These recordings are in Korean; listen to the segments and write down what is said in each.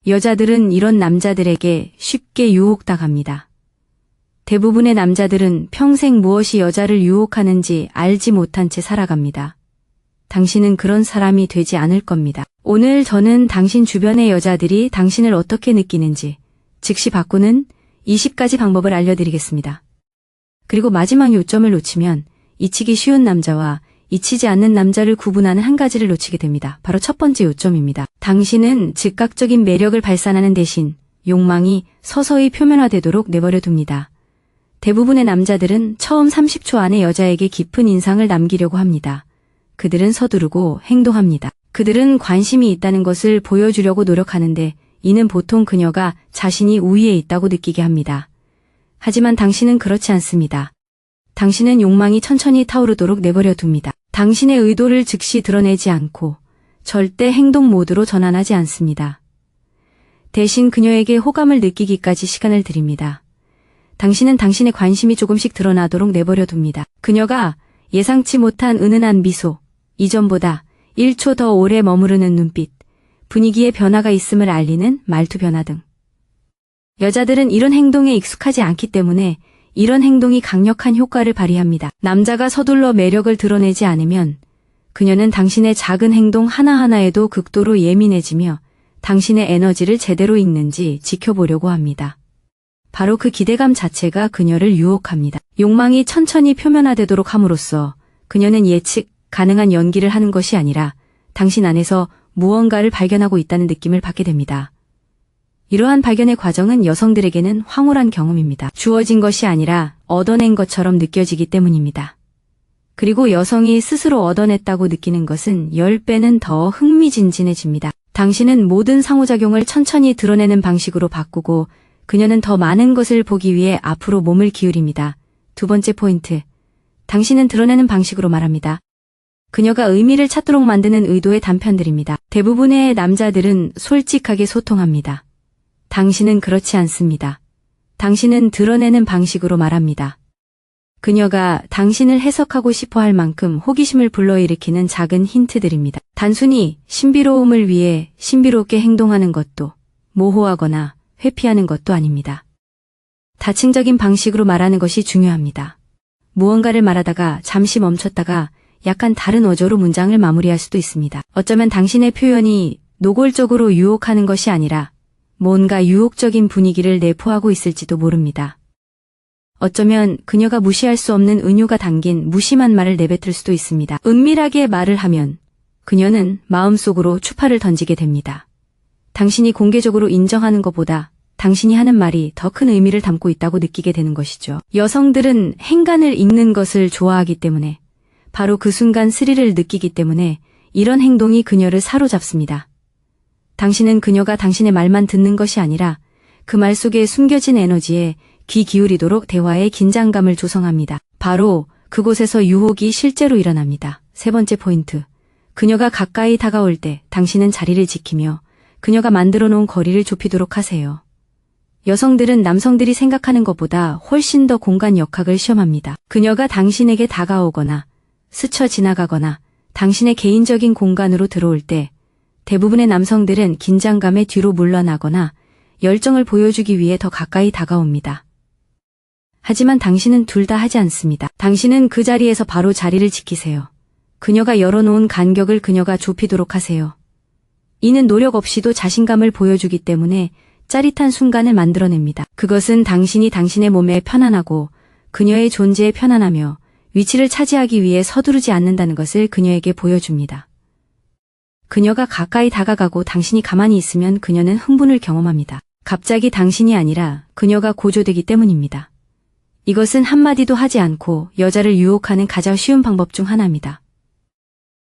여자들은 이런 남자들에게 쉽게 유혹당합니다. 대부분의 남자들은 평생 무엇이 여자를 유혹하는지 알지 못한 채 살아갑니다. 당신은 그런 사람이 되지 않을 겁니다. 오늘 저는 당신 주변의 여자들이 당신을 어떻게 느끼는지 즉시 바꾸는 20가지 방법을 알려드리겠습니다. 그리고 마지막 요점을 놓치면 잊히기 쉬운 남자와 잊히지 않는 남자를 구분하는 한 가지를 놓치게 됩니다. 바로 첫 번째 요점입니다. 당신은 즉각적인 매력을 발산하는 대신 욕망이 서서히 표면화되도록 내버려 둡니다. 대부분의 남자들은 처음 30초 안에 여자에게 깊은 인상을 남기려고 합니다. 그들은 서두르고 행동합니다. 그들은 관심이 있다는 것을 보여주려고 노력하는데 이는 보통 그녀가 자신이 우위에 있다고 느끼게 합니다. 하지만 당신은 그렇지 않습니다. 당신은 욕망이 천천히 타오르도록 내버려 둡니다. 당신의 의도를 즉시 드러내지 않고 절대 행동 모드로 전환하지 않습니다. 대신 그녀에게 호감을 느끼기까지 시간을 드립니다. 당신은 당신의 관심이 조금씩 드러나도록 내버려 둡니다. 그녀가 예상치 못한 은은한 미소, 이전보다 1초 더 오래 머무르는 눈빛, 분위기에 변화가 있음을 알리는 말투 변화 등. 여자들은 이런 행동에 익숙하지 않기 때문에 이런 행동이 강력한 효과를 발휘합니다. 남자가 서둘러 매력을 드러내지 않으면 그녀는 당신의 작은 행동 하나하나에도 극도로 예민해지며 당신의 에너지를 제대로 읽는지 지켜보려고 합니다. 바로 그 기대감 자체가 그녀를 유혹합니다. 욕망이 천천히 표면화되도록 함으로써 그녀는 예측 가능한 연기를 하는 것이 아니라 당신 안에서 무언가를 발견하고 있다는 느낌을 받게 됩니다. 이러한 발견의 과정은 여성들에게는 황홀한 경험입니다. 주어진 것이 아니라 얻어낸 것처럼 느껴지기 때문입니다. 그리고 여성이 스스로 얻어냈다고 느끼는 것은 10배는 더 흥미진진해집니다. 당신은 모든 상호작용을 천천히 드러내는 방식으로 바꾸고 그녀는 더 많은 것을 보기 위해 앞으로 몸을 기울입니다. 두 번째 포인트. 당신은 드러내는 방식으로 말합니다. 그녀가 의미를 찾도록 만드는 의도의 단편들입니다. 대부분의 남자들은 솔직하게 소통합니다. 당신은 그렇지 않습니다. 당신은 드러내는 방식으로 말합니다. 그녀가 당신을 해석하고 싶어 할 만큼 호기심을 불러일으키는 작은 힌트들입니다. 단순히 신비로움을 위해 신비롭게 행동하는 것도 모호하거나 회피하는 것도 아닙니다. 다층적인 방식으로 말하는 것이 중요합니다. 무언가를 말하다가 잠시 멈췄다가 약간 다른 어조로 문장을 마무리할 수도 있습니다. 어쩌면 당신의 표현이 노골적으로 유혹하는 것이 아니라 뭔가 유혹적인 분위기를 내포하고 있을지도 모릅니다. 어쩌면 그녀가 무시할 수 없는 은유가 담긴 무심한 말을 내뱉을 수도 있습니다. 은밀하게 말을 하면 그녀는 마음속으로 추파를 던지게 됩니다. 당신이 공개적으로 인정하는 것보다 당신이 하는 말이 더 큰 의미를 담고 있다고 느끼게 되는 것이죠. 여성들은 행간을 읽는 것을 좋아하기 때문에 바로 그 순간 스릴을 느끼기 때문에 이런 행동이 그녀를 사로잡습니다. 당신은 그녀가 당신의 말만 듣는 것이 아니라 그 말 속에 숨겨진 에너지에 귀 기울이도록 대화의 긴장감을 조성합니다. 바로 그곳에서 유혹이 실제로 일어납니다. 세 번째 포인트. 그녀가 가까이 다가올 때 당신은 자리를 지키며 그녀가 만들어 놓은 거리를 좁히도록 하세요. 여성들은 남성들이 생각하는 것보다 훨씬 더 공간 역학을 시험합니다. 그녀가 당신에게 다가오거나 스쳐 지나가거나 당신의 개인적인 공간으로 들어올 때 대부분의 남성들은 긴장감에 뒤로 물러나거나 열정을 보여주기 위해 더 가까이 다가옵니다. 하지만 당신은 둘 다 하지 않습니다. 당신은 그 자리에서 바로 자리를 지키세요. 그녀가 열어놓은 간격을 그녀가 좁히도록 하세요. 이는 노력 없이도 자신감을 보여주기 때문에 짜릿한 순간을 만들어냅니다. 그것은 당신이 당신의 몸에 편안하고 그녀의 존재에 편안하며 위치를 차지하기 위해 서두르지 않는다는 것을 그녀에게 보여줍니다. 그녀가 가까이 다가가고 당신이 가만히 있으면 그녀는 흥분을 경험합니다. 갑자기 당신이 아니라 그녀가 고조되기 때문입니다. 이것은 한마디도 하지 않고 여자를 유혹하는 가장 쉬운 방법 중 하나입니다.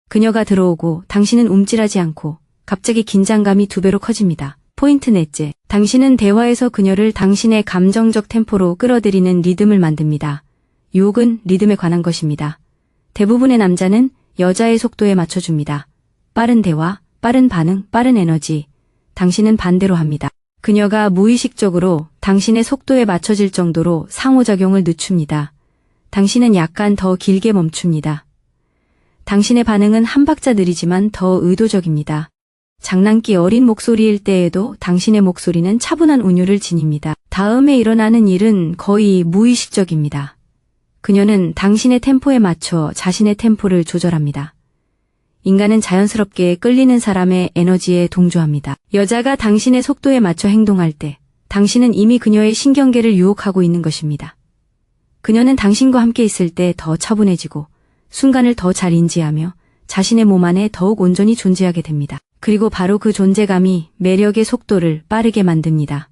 그녀가 들어오고 당신은 움찔하지 않고 갑자기 긴장감이 2배로 커집니다. 포인트 넷째. 당신은 대화에서 그녀를 당신의 감정적 템포로 끌어들이는 리듬을 만듭니다. 유혹은 리듬에 관한 것입니다. 대부분의 남자는 여자의 속도에 맞춰줍니다. 빠른 대화, 빠른 반응, 빠른 에너지. 당신은 반대로 합니다. 그녀가 무의식적으로 당신의 속도에 맞춰질 정도로 상호작용을 늦춥니다. 당신은 약간 더 길게 멈춥니다. 당신의 반응은 한 박자 느리지만 더 의도적입니다. 장난기 어린 목소리일 때에도 당신의 목소리는 차분한 운율을 지닙니다. 다음에 일어나는 일은 거의 무의식적입니다. 그녀는 당신의 템포에 맞춰 자신의 템포를 조절합니다. 인간은 자연스럽게 끌리는 사람의 에너지에 동조합니다. 여자가 당신의 속도에 맞춰 행동할 때 당신은 이미 그녀의 신경계를 유혹하고 있는 것입니다. 그녀는 당신과 함께 있을 때 더 차분해지고 순간을 더 잘 인지하며 자신의 몸 안에 더욱 온전히 존재하게 됩니다. 그리고 바로 그 존재감이 매력의 속도를 빠르게 만듭니다.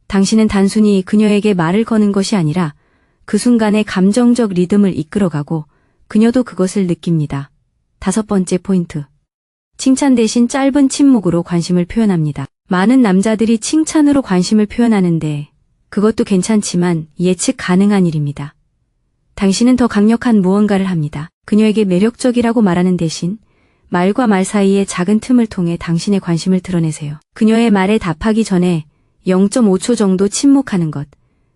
당신은 단순히 그녀에게 말을 거는 것이 아니라 그 순간의 감정적 리듬을 이끌어가고 그녀도 그것을 느낍니다. 5번째 포인트. 칭찬 대신 짧은 침묵으로 관심을 표현합니다. 많은 남자들이 칭찬으로 관심을 표현하는데 그것도 괜찮지만 예측 가능한 일입니다. 당신은 더 강력한 무언가를 합니다. 그녀에게 매력적이라고 말하는 대신 말과 말 사이의 작은 틈을 통해 당신의 관심을 드러내세요. 그녀의 말에 답하기 전에 0.5초 정도 침묵하는 것,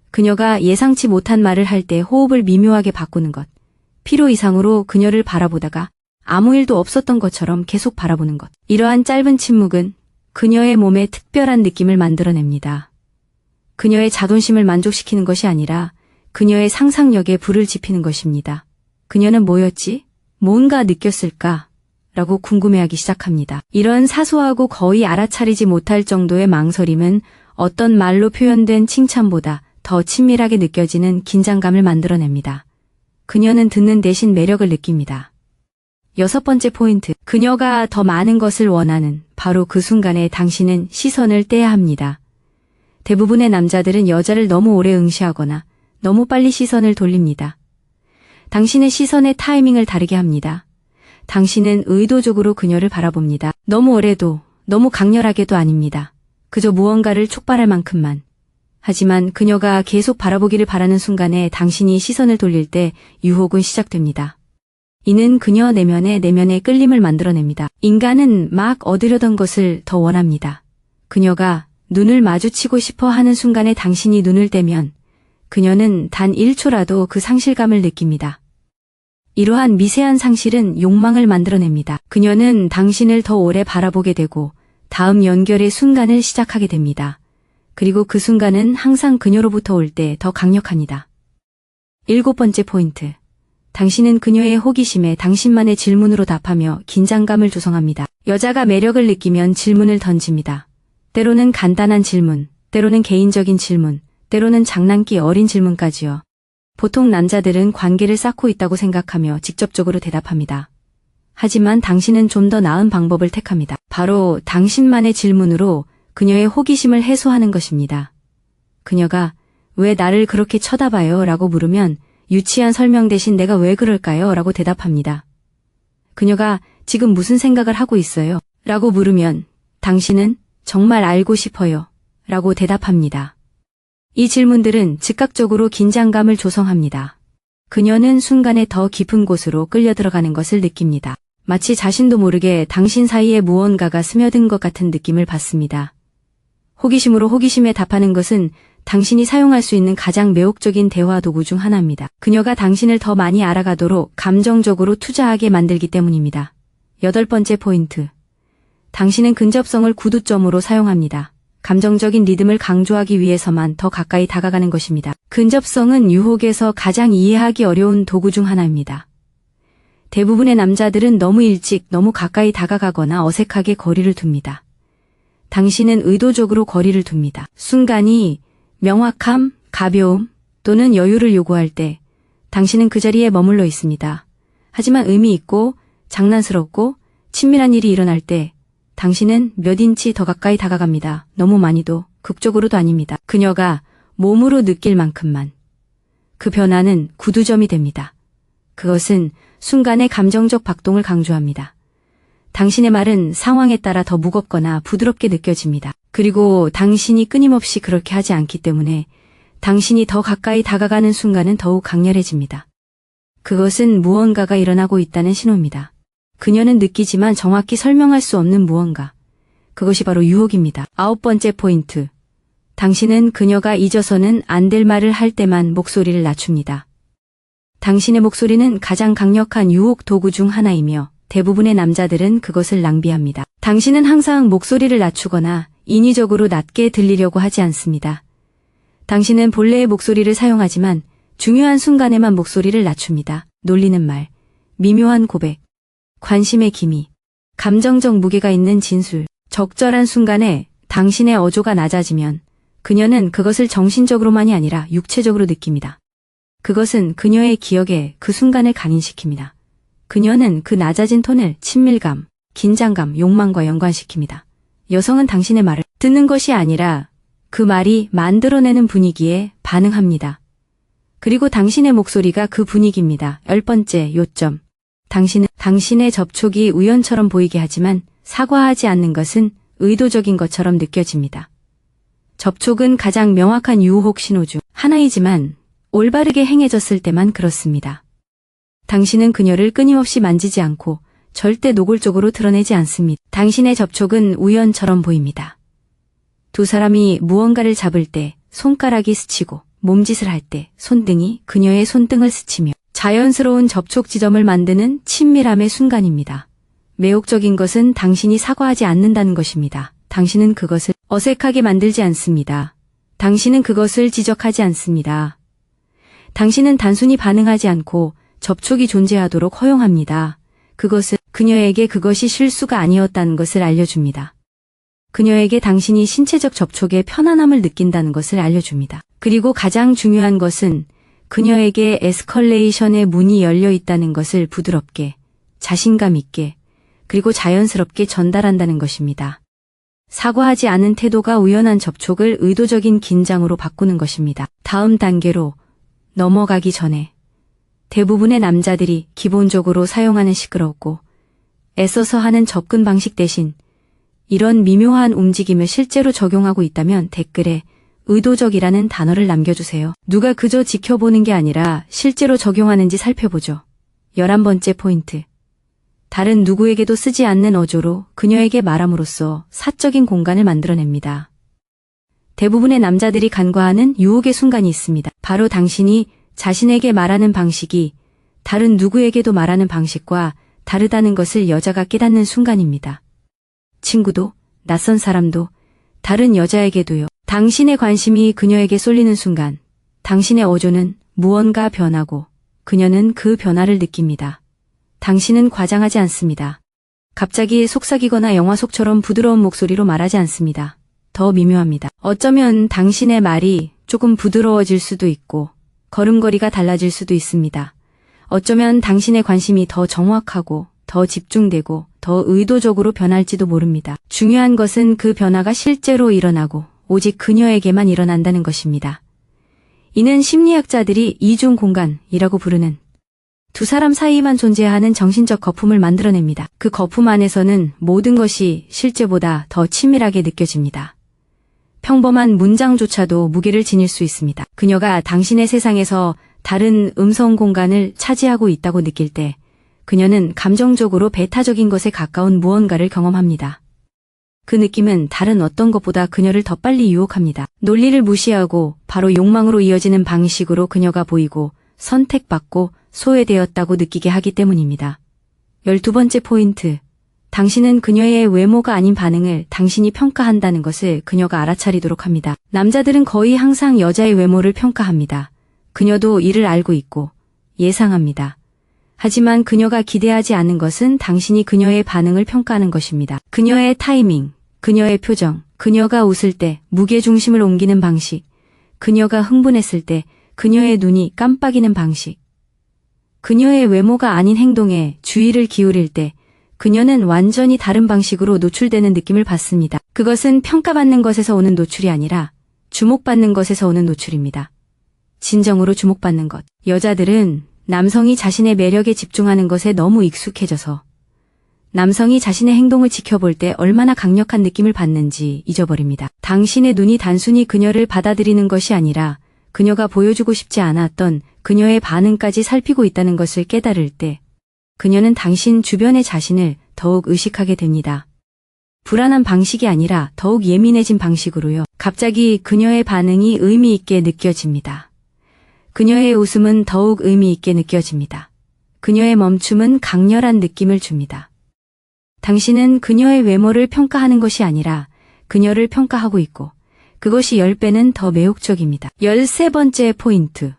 그녀가 예상치 못한 말을 할 때 호흡을 미묘하게 바꾸는 것, 필요 이상으로 그녀를 바라보다가 아무 일도 없었던 것처럼 계속 바라보는 것. 이러한 짧은 침묵은 그녀의 몸에 특별한 느낌을 만들어냅니다. 그녀의 자존심을 만족시키는 것이 아니라 그녀의 상상력에 불을 지피는 것입니다. 그녀는 뭐였지? 뭔가 느꼈을까? 라고 궁금해하기 시작합니다. 이런 사소하고 거의 알아차리지 못할 정도의 망설임은 어떤 말로 표현된 칭찬보다 더 친밀하게 느껴지는 긴장감을 만들어냅니다. 그녀는 듣는 대신 매력을 느낍니다. 6번째 포인트. 그녀가 더 많은 것을 원하는 바로 그 순간에 당신은 시선을 떼야 합니다. 대부분의 남자들은 여자를 너무 오래 응시하거나 너무 빨리 시선을 돌립니다. 당신의 시선의 타이밍을 다르게 합니다. 당신은 의도적으로 그녀를 바라봅니다. 너무 오래도 너무 강렬하게도 아닙니다. 그저 무언가를 촉발할 만큼만. 하지만 그녀가 계속 바라보기를 바라는 순간에 당신이 시선을 돌릴 때 유혹은 시작됩니다. 이는 그녀 내면의 끌림을 만들어냅니다. 인간은 막 얻으려던 것을 더 원합니다. 그녀가 눈을 마주치고 싶어 하는 순간에 당신이 눈을 떼면 그녀는 단 1초라도 그 상실감을 느낍니다. 이러한 미세한 상실은 욕망을 만들어냅니다. 그녀는 당신을 더 오래 바라보게 되고 다음 연결의 순간을 시작하게 됩니다. 그리고 그 순간은 항상 그녀로부터 올 때 더 강력합니다. 7번째 포인트. 당신은 그녀의 호기심에 당신만의 질문으로 답하며 긴장감을 조성합니다. 여자가 매력을 느끼면 질문을 던집니다. 때로는 간단한 질문, 때로는 개인적인 질문, 때로는 장난기 어린 질문까지요. 보통 남자들은 관계를 쌓고 있다고 생각하며 직접적으로 대답합니다. 하지만 당신은 좀 더 나은 방법을 택합니다. 바로 당신만의 질문으로 그녀의 호기심을 해소하는 것입니다. 그녀가 왜 나를 그렇게 쳐다봐요? 라고 물으면 유치한 설명 대신 내가 왜 그럴까요? 라고 대답합니다. 그녀가 지금 무슨 생각을 하고 있어요? 라고 물으면 당신은 정말 알고 싶어요. 라고 대답합니다. 이 질문들은 즉각적으로 긴장감을 조성합니다. 그녀는 순간에 더 깊은 곳으로 끌려 들어가는 것을 느낍니다. 마치 자신도 모르게 당신 사이에 무언가가 스며든 것 같은 느낌을 받습니다. 호기심으로 호기심에 답하는 것은 당신이 사용할 수 있는 가장 매혹적인 대화 도구 중 하나입니다. 그녀가 당신을 더 많이 알아가도록 감정적으로 투자하게 만들기 때문입니다. 8번째 포인트. 당신은 근접성을 구두점으로 사용합니다. 감정적인 리듬을 강조하기 위해서만 더 가까이 다가가는 것입니다. 근접성은 유혹에서 가장 이해하기 어려운 도구 중 하나입니다. 대부분의 남자들은 너무 일찍 너무 가까이 다가가거나 어색하게 거리를 둡니다. 당신은 의도적으로 거리를 둡니다. 순간이 명확함, 가벼움 또는 여유를 요구할 때 당신은 그 자리에 머물러 있습니다. 하지만 의미 있고 장난스럽고 친밀한 일이 일어날 때 당신은 몇 인치 더 가까이 다가갑니다. 너무 많이도 극적으로도 아닙니다. 그녀가 몸으로 느낄 만큼만. 그 변화는 구두점이 됩니다. 그것은 순간의 감정적 박동을 강조합니다. 당신의 말은 상황에 따라 더 무겁거나 부드럽게 느껴집니다. 그리고 당신이 끊임없이 그렇게 하지 않기 때문에 당신이 더 가까이 다가가는 순간은 더욱 강렬해집니다. 그것은 무언가가 일어나고 있다는 신호입니다. 그녀는 느끼지만 정확히 설명할 수 없는 무언가. 그것이 바로 유혹입니다. 9번째 포인트. 당신은 그녀가 잊어서는 안 될 말을 할 때만 목소리를 낮춥니다. 당신의 목소리는 가장 강력한 유혹 도구 중 하나이며 대부분의 남자들은 그것을 낭비합니다. 당신은 항상 목소리를 낮추거나 인위적으로 낮게 들리려고 하지 않습니다. 당신은 본래의 목소리를 사용하지만 중요한 순간에만 목소리를 낮춥니다. 놀리는 말, 미묘한 고백, 관심의 기미, 감정적 무게가 있는 진술, 적절한 순간에 당신의 어조가 낮아지면 그녀는 그것을 정신적으로만이 아니라 육체적으로 느낍니다. 그것은 그녀의 기억에 그 순간을 각인시킵니다. 그녀는 그 낮아진 톤을 친밀감, 긴장감, 욕망과 연관시킵니다. 여성은 당신의 말을 듣는 것이 아니라 그 말이 만들어내는 분위기에 반응합니다. 그리고 당신의 목소리가 그 분위기입니다. 10번째 요점. 당신은 당신의 접촉이 우연처럼 보이게 하지만 사과하지 않는 것은 의도적인 것처럼 느껴집니다. 접촉은 가장 명확한 유혹 신호 중 하나이지만 올바르게 행해졌을 때만 그렇습니다. 당신은 그녀를 끊임없이 만지지 않고 절대 노골적으로 드러내지 않습니다. 당신의 접촉은 우연처럼 보입니다. 두 사람이 무언가를 잡을 때 손가락이 스치고 몸짓을 할 때 손등이 그녀의 손등을 스치며 자연스러운 접촉 지점을 만드는 친밀함의 순간입니다. 매혹적인 것은 당신이 사과하지 않는다는 것입니다. 당신은 그것을 어색하게 만들지 않습니다. 당신은 그것을 지적하지 않습니다. 당신은 단순히 반응하지 않고 접촉이 존재하도록 허용합니다. 그것은 그녀에게 그것이 실수가 아니었다는 것을 알려줍니다. 그녀에게 당신이 신체적 접촉에 편안함을 느낀다는 것을 알려줍니다. 그리고 가장 중요한 것은 그녀에게 에스컬레이션의 문이 열려 있다는 것을 부드럽게, 자신감 있게, 그리고 자연스럽게 전달한다는 것입니다. 사과하지 않은 태도가 우연한 접촉을 의도적인 긴장으로 바꾸는 것입니다. 다음 단계로 넘어가기 전에 대부분의 남자들이 기본적으로 사용하는 시끄럽고 애써서 하는 접근 방식 대신 이런 미묘한 움직임을 실제로 적용하고 있다면 댓글에 의도적이라는 단어를 남겨주세요. 누가 그저 지켜보는 게 아니라 실제로 적용하는지 살펴보죠. 11번째 포인트. 다른 누구에게도 쓰지 않는 어조로 그녀에게 말함으로써 사적인 공간을 만들어냅니다. 대부분의 남자들이 간과하는 유혹의 순간이 있습니다. 바로 당신이 자신에게 말하는 방식이 다른 누구에게도 말하는 방식과 다르다는 것을 여자가 깨닫는 순간입니다. 친구도, 낯선 사람도, 다른 여자에게도요. 당신의 관심이 그녀에게 쏠리는 순간, 당신의 어조는 무언가 변하고 그녀는 그 변화를 느낍니다. 당신은 과장하지 않습니다. 갑자기 속삭이거나 영화 속처럼 부드러운 목소리로 말하지 않습니다. 더 미묘합니다. 어쩌면 당신의 말이 조금 부드러워질 수도 있고 걸음걸이가 달라질 수도 있습니다. 어쩌면 당신의 관심이 더 정확하고 더 집중되고 더 의도적으로 변할지도 모릅니다. 중요한 것은 그 변화가 실제로 일어나고 오직 그녀에게만 일어난다는 것입니다. 이는 심리학자들이 이중 공간이라고 부르는 두 사람 사이에만 존재하는 정신적 거품을 만들어냅니다. 그 거품 안에서는 모든 것이 실제보다 더 친밀하게 느껴집니다. 평범한 문장조차도 무게를 지닐 수 있습니다. 그녀가 당신의 세상에서 다른 음성 공간을 차지하고 있다고 느낄 때 그녀는 감정적으로 배타적인 것에 가까운 무언가를 경험합니다. 그 느낌은 다른 어떤 것보다 그녀를 더 빨리 유혹합니다. 논리를 무시하고 바로 욕망으로 이어지는 방식으로 그녀가 보이고 선택받고 소외되었다고 느끼게 하기 때문입니다. 12번째 포인트. 당신은 그녀의 외모가 아닌 반응을 당신이 평가한다는 것을 그녀가 알아차리도록 합니다. 남자들은 거의 항상 여자의 외모를 평가합니다. 그녀도 이를 알고 있고 예상합니다. 하지만 그녀가 기대하지 않은 것은 당신이 그녀의 반응을 평가하는 것입니다. 그녀의 타이밍, 그녀의 표정, 그녀가 웃을 때 무게중심을 옮기는 방식, 그녀가 흥분했을 때 그녀의 눈이 깜빡이는 방식, 그녀의 외모가 아닌 행동에 주의를 기울일 때 그녀는 완전히 다른 방식으로 노출되는 느낌을 받습니다. 그것은 평가받는 것에서 오는 노출이 아니라 주목받는 것에서 오는 노출입니다. 진정으로 주목받는 것. 여자들은 남성이 자신의 매력에 집중하는 것에 너무 익숙해져서 남성이 자신의 행동을 지켜볼 때 얼마나 강력한 느낌을 받는지 잊어버립니다. 당신의 눈이 단순히 그녀를 받아들이는 것이 아니라 그녀가 보여주고 싶지 않았던 그녀의 반응까지 살피고 있다는 것을 깨달을 때 그녀는 당신 주변의 자신을 더욱 의식하게 됩니다. 불안한 방식이 아니라 더욱 예민해진 방식으로요. 갑자기 그녀의 반응이 의미 있게 느껴집니다. 그녀의 웃음은 더욱 의미 있게 느껴집니다. 그녀의 멈춤은 강렬한 느낌을 줍니다. 당신은 그녀의 외모를 평가하는 것이 아니라 그녀를 평가하고 있고 그것이 10배는 더 매혹적입니다. 13번째 포인트.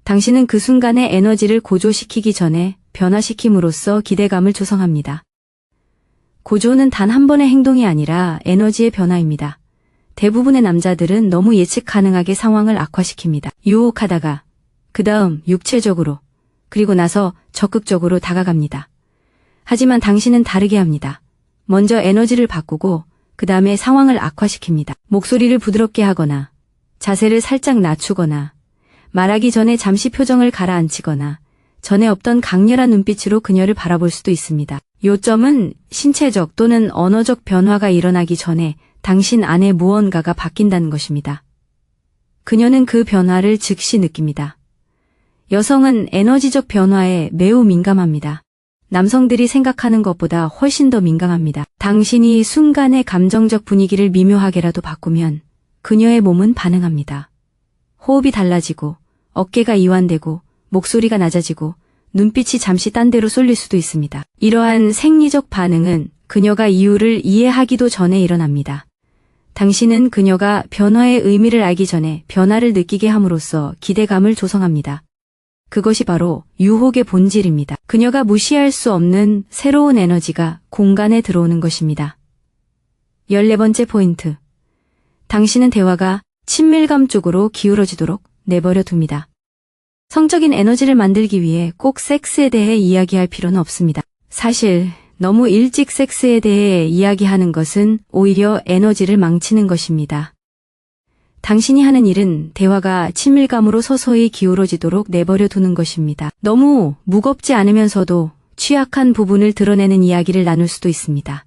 당신은 그 순간의 에너지를 고조시키기 전에 변화시킴으로써 기대감을 조성합니다. 고조는 단 한 번의 행동이 아니라 에너지의 변화입니다. 대부분의 남자들은 너무 예측 가능하게 상황을 악화시킵니다. 유혹하다가 그 다음 육체적으로 그리고 나서 적극적으로 다가갑니다. 하지만 당신은 다르게 합니다. 먼저 에너지를 바꾸고 그 다음에 상황을 악화시킵니다. 목소리를 부드럽게 하거나 자세를 살짝 낮추거나 말하기 전에 잠시 표정을 가라앉히거나 전에 없던 강렬한 눈빛으로 그녀를 바라볼 수도 있습니다. 요점은 신체적 또는 언어적 변화가 일어나기 전에 당신 안에 무언가가 바뀐다는 것입니다. 그녀는 그 변화를 즉시 느낍니다. 여성은 에너지적 변화에 매우 민감합니다. 남성들이 생각하는 것보다 훨씬 더 민감합니다. 당신이 순간의 감정적 분위기를 미묘하게라도 바꾸면 그녀의 몸은 반응합니다. 호흡이 달라지고 어깨가 이완되고 목소리가 낮아지고 눈빛이 잠시 딴 데로 쏠릴 수도 있습니다. 이러한 생리적 반응은 그녀가 이유를 이해하기도 전에 일어납니다. 당신은 그녀가 변화의 의미를 알기 전에 변화를 느끼게 함으로써 기대감을 조성합니다. 그것이 바로 유혹의 본질입니다. 그녀가 무시할 수 없는 새로운 에너지가 공간에 들어오는 것입니다. 14번째 포인트. 당신은 대화가 친밀감 쪽으로 기울어지도록 내버려 둡니다. 성적인 에너지를 만들기 위해 꼭 섹스에 대해 이야기할 필요는 없습니다. 사실 너무 일찍 섹스에 대해 이야기하는 것은 오히려 에너지를 망치는 것입니다. 당신이 하는 일은 대화가 친밀감으로 서서히 기울어지도록 내버려 두는 것입니다. 너무 무겁지 않으면서도 취약한 부분을 드러내는 이야기를 나눌 수도 있습니다.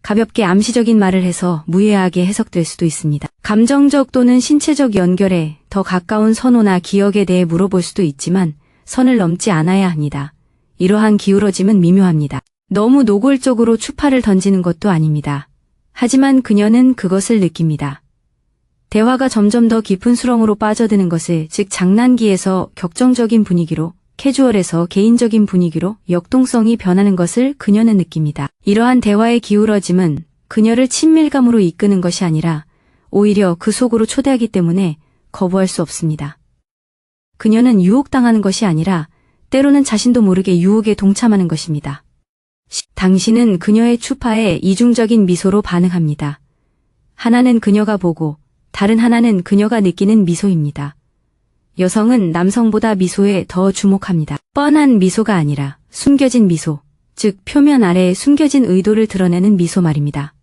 가볍게 암시적인 말을 해서 무해하게 해석될 수도 있습니다. 감정적 또는 신체적 연결에 더 가까운 선호나 기억에 대해 물어볼 수도 있지만 선을 넘지 않아야 합니다. 이러한 기울어짐은 미묘합니다. 너무 노골적으로 추파를 던지는 것도 아닙니다. 하지만 그녀는 그것을 느낍니다. 대화가 점점 더 깊은 수렁으로 빠져드는 것을, 즉 장난기에서 격정적인 분위기로, 캐주얼에서 개인적인 분위기로 역동성이 변하는 것을 그녀는 느낍니다. 이러한 대화의 기울어짐은 그녀를 친밀감으로 이끄는 것이 아니라 오히려 그 속으로 초대하기 때문에 거부할 수 없습니다. 그녀는 유혹당하는 것이 아니라 때로는 자신도 모르게 유혹에 동참하는 것입니다. 당신은 그녀의 추파에 이중적인 미소로 반응합니다. 하나는 그녀가 보고 다른 하나는 그녀가 느끼는 미소입니다. 여성은 남성보다 미소에 더 주목합니다. 뻔한 미소가 아니라 숨겨진 미소, 즉 표면 아래에 숨겨진 의도를 드러내는 미소 말입니다.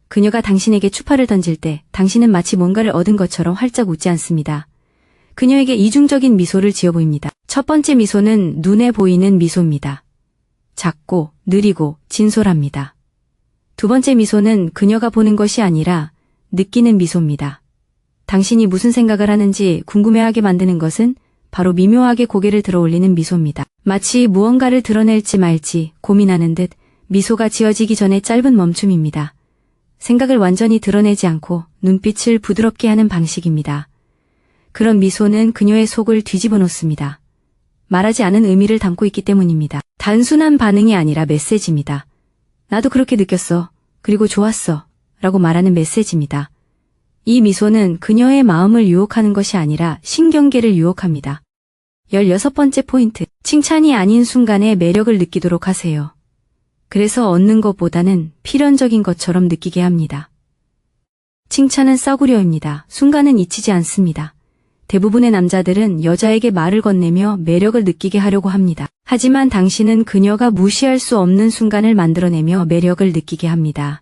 그녀가 당신에게 추파를 던질 때 당신은 마치 뭔가를 얻은 것처럼 활짝 웃지 않습니다. 그녀에게 이중적인 미소를 지어 보입니다. 첫 번째 미소는 눈에 보이는 미소입니다. 작고 느리고 진솔합니다. 두 번째 미소는 그녀가 보는 것이 아니라 느끼는 미소입니다. 당신이 무슨 생각을 하는지 궁금해하게 만드는 것은 바로 미묘하게 고개를 들어 올리는 미소입니다. 마치 무언가를 드러낼지 말지 고민하는 듯 미소가 지어지기 전에 짧은 멈춤입니다. 생각을 완전히 드러내지 않고 눈빛을 부드럽게 하는 방식입니다. 그런 미소는 그녀의 속을 뒤집어 놓습니다. 말하지 않은 의미를 담고 있기 때문입니다. 단순한 반응이 아니라 메시지입니다. 나도 그렇게 느꼈어. 그리고 좋았어. 라고 말하는 메시지입니다. 이 미소는 그녀의 마음을 유혹하는 것이 아니라 신경계를 유혹합니다. 16번째 포인트. 칭찬이 아닌 순간에 매력을 느끼도록 하세요. 그래서 얻는 것보다는 필연적인 것처럼 느끼게 합니다. 칭찬은 싸구려입니다. 순간은 잊히지 않습니다. 대부분의 남자들은 여자에게 말을 건네며 매력을 느끼게 하려고 합니다. 하지만 당신은 그녀가 무시할 수 없는 순간을 만들어내며 매력을 느끼게 합니다.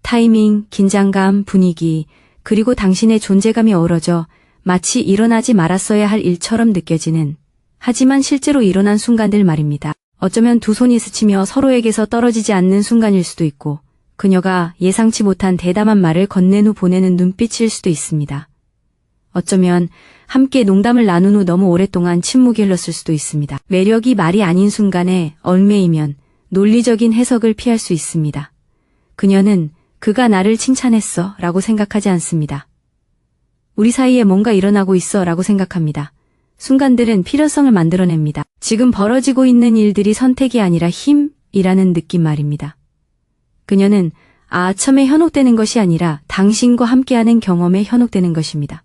타이밍, 긴장감, 분위기, 그리고 당신의 존재감이 어우러져 마치 일어나지 말았어야 할 일처럼 느껴지는, 하지만 실제로 일어난 순간들 말입니다. 어쩌면 두 손이 스치며 서로에게서 떨어지지 않는 순간일 수도 있고 그녀가 예상치 못한 대담한 말을 건넨 후 보내는 눈빛일 수도 있습니다. 어쩌면 함께 농담을 나눈 후 너무 오랫동안 침묵이 흘렀을 수도 있습니다. 매력이 말이 아닌 순간에 얽매이면 논리적인 해석을 피할 수 있습니다. 그녀는 그가 나를 칭찬했어 라고 생각하지 않습니다. 우리 사이에 뭔가 일어나고 있어 라고 생각합니다. 순간들은 필요성을 만들어냅니다. 지금 벌어지고 있는 일들이 선택이 아니라 힘이라는 느낌 말입니다. 그녀는 아첨에 현혹되는 것이 아니라 당신과 함께하는 경험에 현혹되는 것입니다.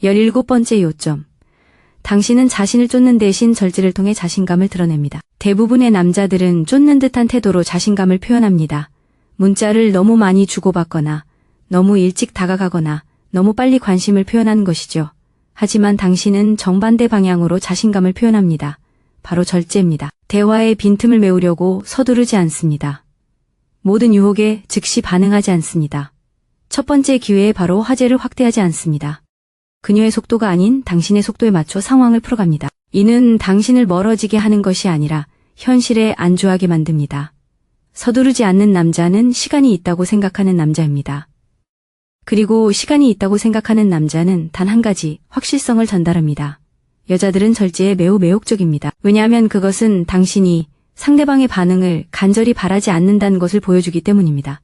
17번째 요점. 당신은 자신을 쫓는 대신 절제를 통해 자신감을 드러냅니다. 대부분의 남자들은 쫓는 듯한 태도로 자신감을 표현합니다. 문자를 너무 많이 주고받거나 너무 일찍 다가가거나 너무 빨리 관심을 표현하는 것이죠. 하지만 당신은 정반대 방향으로 자신감을 표현합니다. 바로 절제입니다. 대화의 빈틈을 메우려고 서두르지 않습니다. 모든 유혹에 즉시 반응하지 않습니다. 첫 번째 기회에 바로 화제를 확대하지 않습니다. 그녀의 속도가 아닌 당신의 속도에 맞춰 상황을 풀어갑니다. 이는 당신을 멀어지게 하는 것이 아니라 현실에 안주하게 만듭니다. 서두르지 않는 남자는 시간이 있다고 생각하는 남자입니다. 그리고 시간이 있다고 생각하는 남자는 단 한 가지 확실성을 전달합니다. 여자들은 절제에 매우 매혹적입니다. 왜냐하면 그것은 당신이 상대방의 반응을 간절히 바라지 않는다는 것을 보여주기 때문입니다.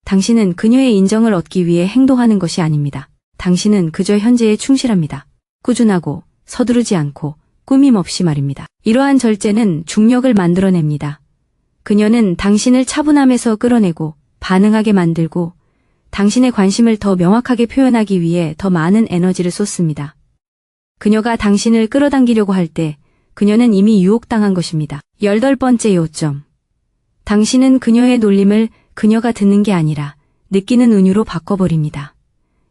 당신은 그녀의 인정을 얻기 위해 행동하는 것이 아닙니다. 당신은 그저 현재에 충실합니다. 꾸준하고 서두르지 않고 꾸밈 없이 말입니다. 이러한 절제는 중력을 만들어냅니다. 그녀는 당신을 차분함에서 끌어내고 반응하게 만들고 당신의 관심을 더 명확하게 표현하기 위해 더 많은 에너지를 쏟습니다. 그녀가 당신을 끌어당기려고 할 때 그녀는 이미 유혹당한 것입니다. 18번째 요점. 당신은 그녀의 놀림을 그녀가 듣는 게 아니라 느끼는 은유로 바꿔버립니다.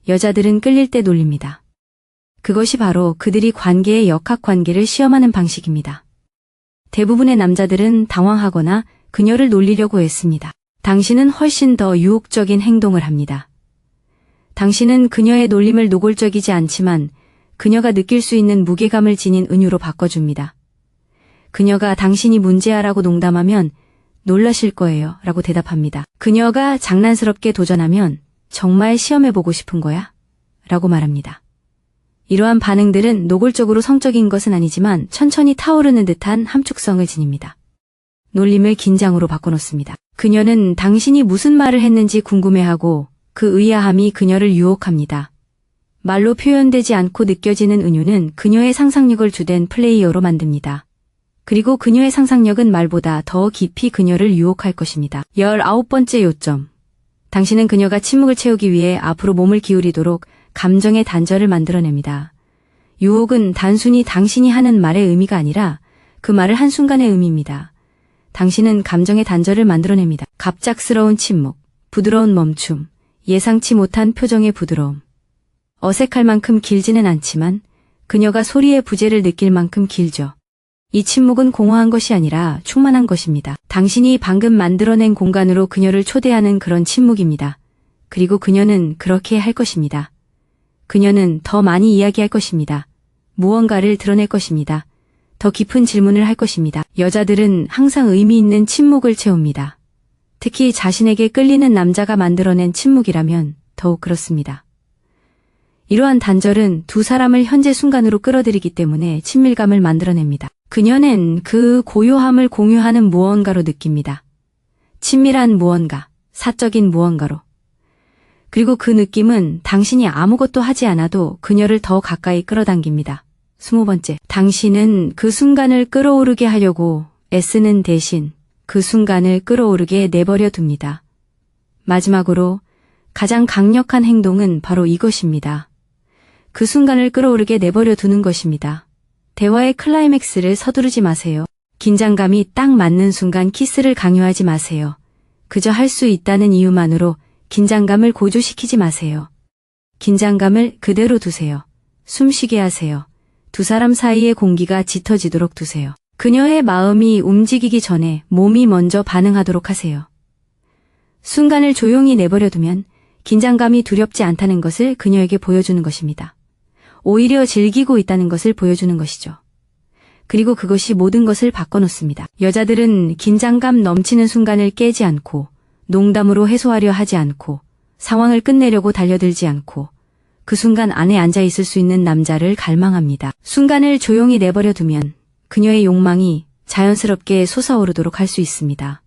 여자들은 끌릴 때 놀립니다. 그것이 바로 그들이 관계의 역학관계를 시험하는 방식입니다. 대부분의 남자들은 당황하거나 그녀를 놀리려고 했습니다. 당신은 훨씬 더 유혹적인 행동을 합니다. 당신은 그녀의 놀림을 노골적이지 않지만 그녀가 느낄 수 있는 무게감을 지닌 은유로 바꿔줍니다. 그녀가 당신이 문제야라고 농담하면 놀라실 거예요 라고 대답합니다. 그녀가 장난스럽게 도전하면 정말 시험해보고 싶은 거야? 라고 말합니다. 이러한 반응들은 노골적으로 성적인 것은 아니지만 천천히 타오르는 듯한 함축성을 지닙니다. 놀림을 긴장으로 바꿔놓습니다. 그녀는 당신이 무슨 말을 했는지 궁금해하고 그 의아함이 그녀를 유혹합니다. 말로 표현되지 않고 느껴지는 은유는 그녀의 상상력을 주된 플레이어로 만듭니다. 그리고 그녀의 상상력은 말보다 더 깊이 그녀를 유혹할 것입니다. 19번째 요점. 당신은 그녀가 침묵을 채우기 위해 앞으로 몸을 기울이도록 감정의 단절을 만들어냅니다. 유혹은 단순히 당신이 하는 말의 의미가 아니라 그 말을 한순간의 의미입니다. 당신은 감정의 단절을 만들어냅니다. 갑작스러운 침묵, 부드러운 멈춤, 예상치 못한 표정의 부드러움. 어색할 만큼 길지는 않지만 그녀가 소리의 부재를 느낄 만큼 길죠. 이 침묵은 공허한 것이 아니라 충만한 것입니다. 당신이 방금 만들어낸 공간으로 그녀를 초대하는 그런 침묵입니다. 그리고 그녀는 그렇게 할 것입니다. 그녀는 더 많이 이야기할 것입니다. 무언가를 드러낼 것입니다. 더 깊은 질문을 할 것입니다. 여자들은 항상 의미 있는 침묵을 채웁니다. 특히 자신에게 끌리는 남자가 만들어낸 침묵이라면 더욱 그렇습니다. 이러한 단절은 두 사람을 현재 순간으로 끌어들이기 때문에 친밀감을 만들어냅니다. 그녀는 그 고요함을 공유하는 무언가로 느낍니다. 친밀한 무언가, 사적인 무언가로. 그리고 그 느낌은 당신이 아무것도 하지 않아도 그녀를 더 가까이 끌어당깁니다. 20번째, 당신은 그 순간을 끌어오르게 하려고 애쓰는 대신 그 순간을 끌어오르게 내버려 둡니다. 마지막으로 가장 강력한 행동은 바로 이것입니다. 그 순간을 끌어오르게 내버려 두는 것입니다. 대화의 클라이맥스를 서두르지 마세요. 긴장감이 딱 맞는 순간 키스를 강요하지 마세요. 그저 할 수 있다는 이유만으로 긴장감을 고조시키지 마세요. 긴장감을 그대로 두세요. 숨쉬게 하세요. 두 사람 사이의 공기가 짙어지도록 두세요. 그녀의 마음이 움직이기 전에 몸이 먼저 반응하도록 하세요. 순간을 조용히 내버려두면 긴장감이 두렵지 않다는 것을 그녀에게 보여주는 것입니다. 오히려 즐기고 있다는 것을 보여주는 것이죠. 그리고 그것이 모든 것을 바꿔놓습니다. 여자들은 긴장감 넘치는 순간을 깨지 않고 농담으로 해소하려 하지 않고 상황을 끝내려고 달려들지 않고 그 순간 안에 앉아 있을 수 있는 남자를 갈망합니다. 순간을 조용히 내버려 두면 그녀의 욕망이 자연스럽게 솟아오르도록 할 수 있습니다.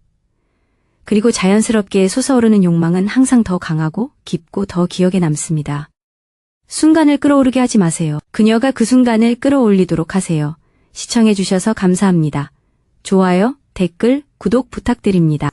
그리고 자연스럽게 솟아오르는 욕망은 항상 더 강하고 깊고 더 기억에 남습니다. 순간을 끌어오르게 하지 마세요. 그녀가 그 순간을 끌어올리도록 하세요. 시청해주셔서 감사합니다. 좋아요, 댓글, 구독 부탁드립니다.